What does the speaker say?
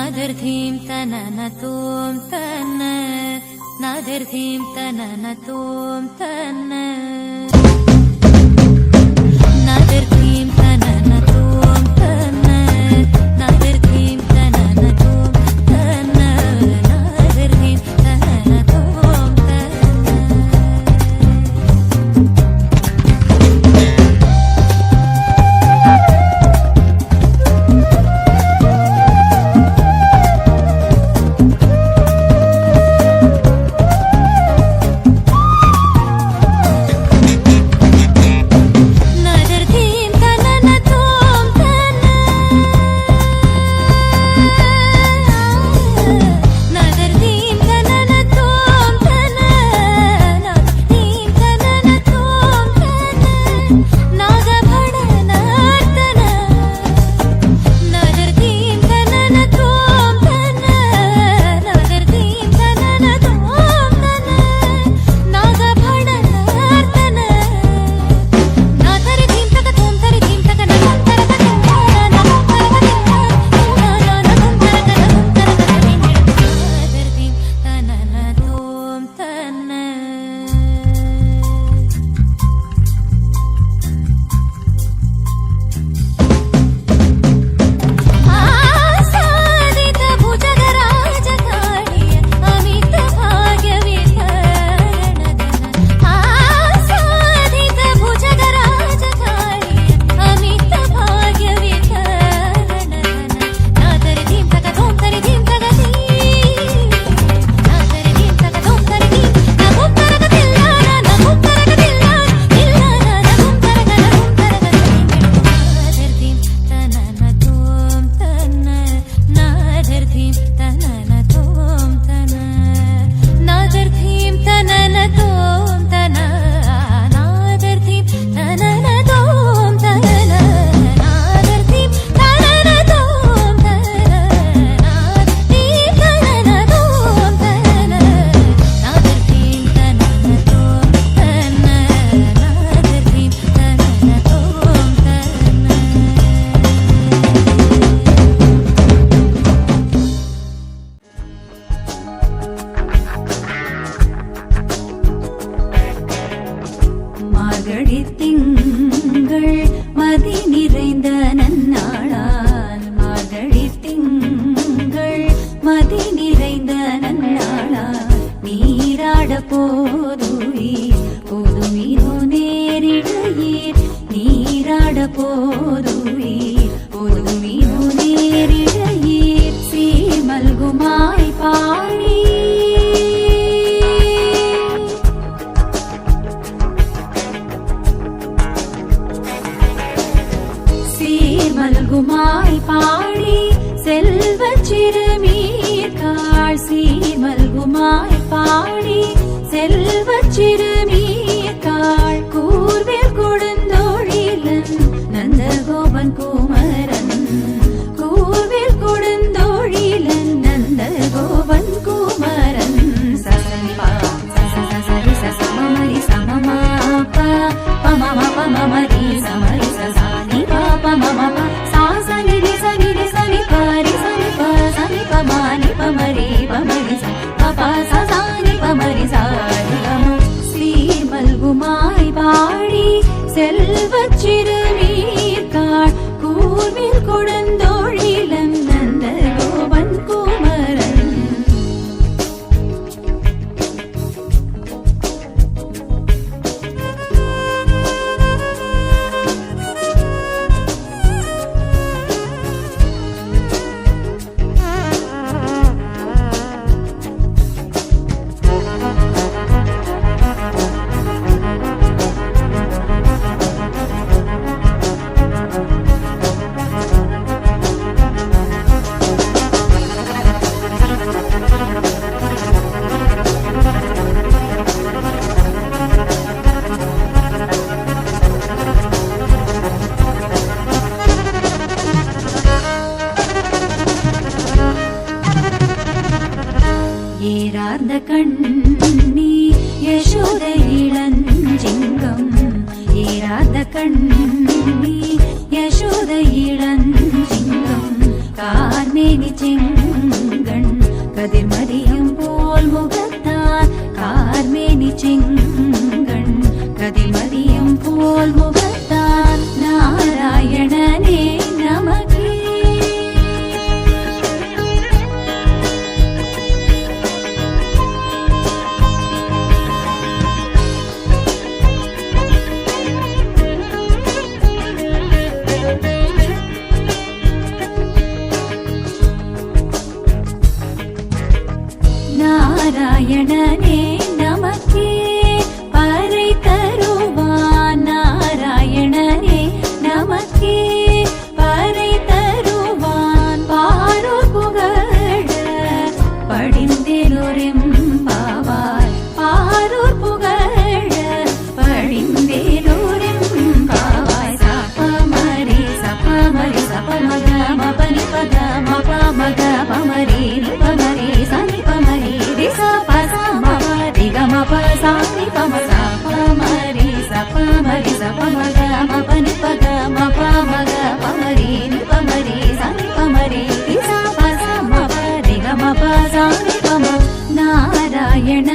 नादर्धीं तननतों तन्न नादर्धीं तननतों तन्न नादर्धीं तननतों तन्न नादर्धीं तननतों तन्न नादर्धीं तननतों கண்ணி யசோத இளஞ்சிங்கம் ஏராத கண்ணி யசோத இளஞ்சிங்கம் கார்மேனி செங்கண் கதிர்மதியம் போல் முகத்தான் கார்மேனி செங்கண் கதிர்மதியம் போல் முகத்தான் நாராயணனே நமக்கே நாராயணனே நமக்கே பறை தருவான் நாராயணனே நமக்கே பறை தருவான் பாரூர் புகழ படிந்தேலோரெம்பாவாய் பாரூர் புகழ படிந்தேலோரெம்பாவாய் சபமரி சபமரி சபமக மபனி பக மபமக பமரி நிபமரி சனி பமரி ரிச பச மப ரிகமப சானி பம சபமரி சபமரி சபமக மபனி பக மபமக பமரி நிபமரி சனி பமரி ரிச பச மப ரிகமப சானி பம நாராயண